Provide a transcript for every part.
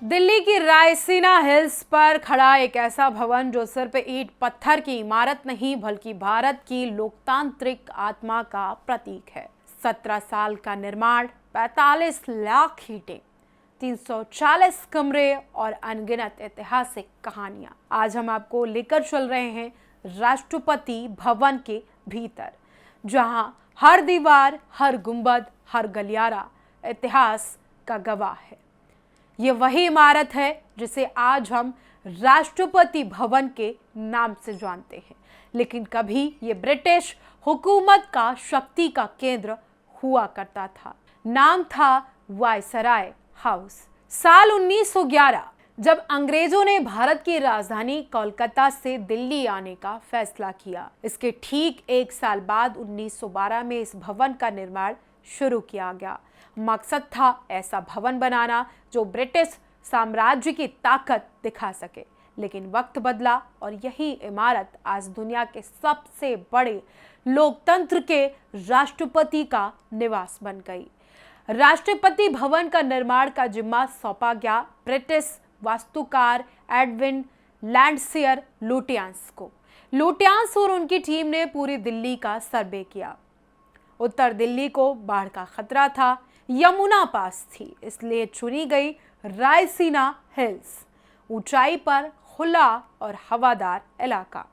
दिल्ली की रायसीना हिल्स पर खड़ा एक ऐसा भवन जो सिर्फ ईंट पत्थर की इमारत नहीं बल्कि भारत की लोकतांत्रिक आत्मा का प्रतीक है। 17 साल का निर्माण, 45 लाख ईंटें, 340 कमरे और अनगिनत ऐतिहासिक कहानियां। आज हम आपको लेकर चल रहे हैं राष्ट्रपति भवन के भीतर, जहां हर दीवार, हर गुंबद, हर गलियारा इतिहास का गवाह है। ये वही इमारत है जिसे आज हम राष्ट्रपति भवन के नाम से जानते हैं, लेकिन कभी ये ब्रिटिश हुकूमत का शक्ति का केंद्र हुआ करता था। नाम था वायसराय हाउस। साल 1911 जब अंग्रेजों ने भारत की राजधानी कोलकाता से दिल्ली आने का फैसला किया, इसके ठीक एक साल बाद 1912 में इस भवन का निर्माण शुरू किया गया। मकसद था ऐसा भवन बनाना जो ब्रिटिश साम्राज्य की ताकत दिखा सके। लेकिन वक्त बदला और यही इमारत आज दुनिया के सबसे बड़े लोकतंत्र के राष्ट्रपति का निवास बन गई। राष्ट्रपति भवन का निर्माण का जिम्मा सौंपा गया ब्रिटिश वास्तुकार एडविन लैंडसियर लुटियंस को। लुटियंस और उनकी टीम ने पूरी दिल्ली का सर्वे किया। उत्तर दिल्ली को बाढ़ का खतरा था, यमुना पास थी, इसलिए चुनी गई रायसीना हिल्स, ऊंचाई पर खुला और हवादार इलाका।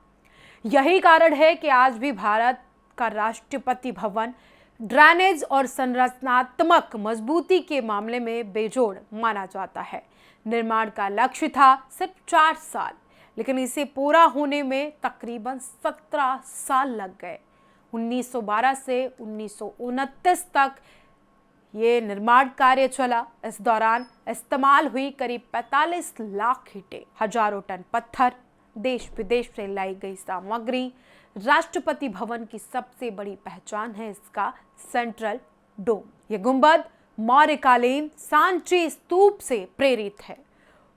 यही कारण है कि आज भी भारत का राष्ट्रपति भवन ड्रेनेज और संरचनात्मक मजबूती के मामले में बेजोड़ माना जाता है। निर्माण का लक्ष्य था सिर्फ 4 साल, लेकिन इसे पूरा होने में तकरीबन 17 साल लग गए। 1912 से 1929 तक ये निर्माण कार्य चला। इस दौरान इस्तेमाल हुई करीब 45 लाख ईंटें, हजारों टन पत्थर, देश विदेश से लाई गई सामग्री। राष्ट्रपति भवन की सबसे बड़ी पहचान है इसका सेंट्रल डोम। ये गुंबद मौर्यकालीन सांची स्तूप से प्रेरित है।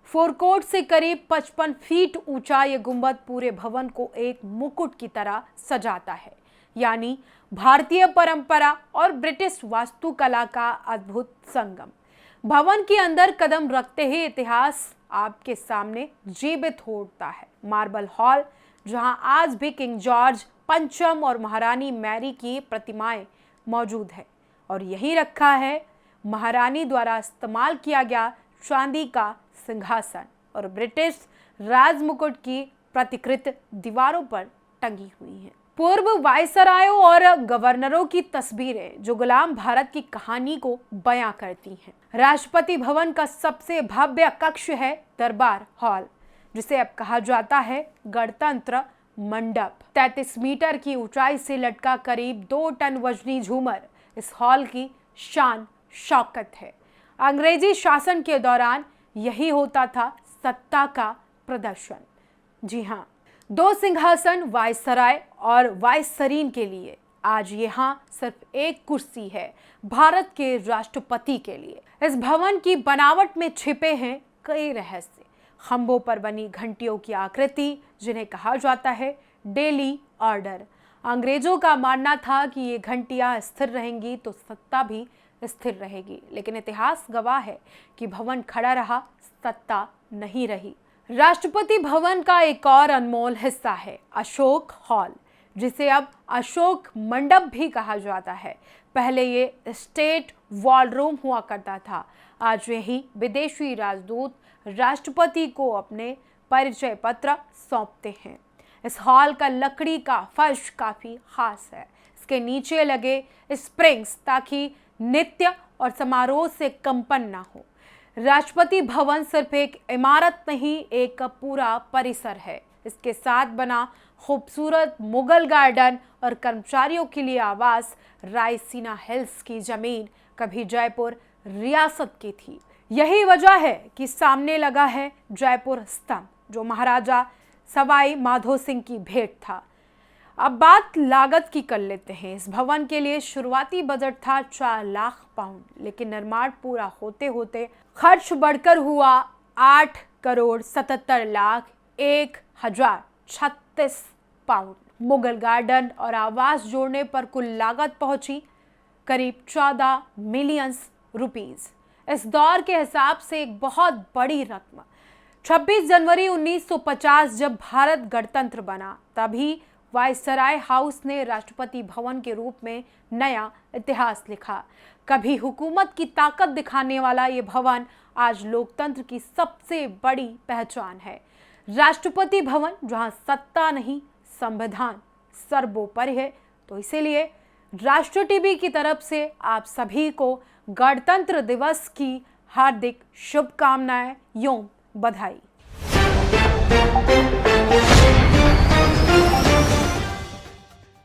फोरकोट से करीब 55 फीट ऊंचा ये गुंबद पूरे भवन को एक मुकुट की तरह सजाता है, यानी भारतीय परंपरा और ब्रिटिश वास्तुकला का अद्भुत संगम। भवन के अंदर कदम रखते ही इतिहास आपके सामने जीवित हो उठता है। मार्बल हॉल, जहां आज भी किंग जॉर्ज पंचम और महारानी मैरी की प्रतिमाएं मौजूद है, और यही रखा है महारानी द्वारा इस्तेमाल किया गया चांदी का सिंहासन और ब्रिटिश राजमुकुट की प्रतिकृति दीवारों पर टंगी हुई है। पूर्व वायसरायों और गवर्नरों की तस्वीरें जो गुलाम भारत की कहानी को बयां करती हैं। राष्ट्रपति भवन का सबसे भव्य कक्ष है दरबार हॉल, जिसे अब कहा जाता है गणतंत्र मंडप। 33 मीटर की ऊंचाई से लटका करीब 2 टन वजनी झूमर इस हॉल की शान शौकत है। अंग्रेजी शासन के दौरान यही होता था सत्ता का प्रदर्शन। जी हाँ, 2 सिंहासन वायसराय और वायसरीन के लिए। आज यहाँ सिर्फ एक कुर्सी है भारत के राष्ट्रपति के लिए। इस भवन की बनावट में छिपे हैं कई रहस्य। खंभों पर बनी घंटियों की आकृति, जिन्हें कहा जाता है डेली ऑर्डर। अंग्रेजों का मानना था कि ये घंटियां स्थिर रहेंगी तो सत्ता भी स्थिर रहेगी, लेकिन इतिहास गवाह है कि भवन खड़ा रहा, सत्ता नहीं रही। राष्ट्रपति भवन का एक और अनमोल हिस्सा है अशोक हॉल, जिसे अब अशोक मंडप भी कहा जाता है। पहले ये स्टेट वॉर रूम हुआ करता था। आज यही विदेशी राजदूत राष्ट्रपति को अपने परिचय पत्र सौंपते हैं। इस हॉल का लकड़ी का फर्श काफी खास है। इसके नीचे लगे स्प्रिंग्स ताकि नृत्य और समारोह से कंपन ना हो। राष्ट्रपति भवन सिर्फ एक इमारत नहीं, एक पूरा परिसर है। इसके साथ बना खूबसूरत मुगल गार्डन और कर्मचारियों के लिए आवास। रायसीना हिल्स की जमीन कभी जयपुर रियासत की थी। यही वजह है कि सामने लगा है जयपुर स्तंभ, जो महाराजा सवाई माधो सिंह की भेंट था। अब बात लागत की कर लेते हैं। इस भवन के लिए शुरुआती बजट था 4 लाख पाउंड, लेकिन निर्माण पूरा होते होते खर्च बढ़कर हुआ 8 करोड़ 77 लाख 1,036 पाउंड। मुगल गार्डन और आवास जोड़ने पर कुल लागत पहुंची करीब 14 मिलियन रुपीस। इस दौर के हिसाब से एक बहुत बड़ी रकम। 26 जनवरी 1950 जब भारत गणतंत्र बना, तभी वायसराय हाउस ने राष्ट्रपति भवन के रूप में नया इतिहास लिखा। कभी हुकूमत की ताकत दिखाने वाला ये भवन आज लोकतंत्र की सबसे बड़ी पहचान है। राष्ट्रपति भवन जहां सत्ता नहीं, संविधान सर्वोपरि है। तो इसीलिए राष्ट्र टीवी की तरफ से आप सभी को गणतंत्र दिवस की हार्दिक शुभकामनाएं एवं बधाई।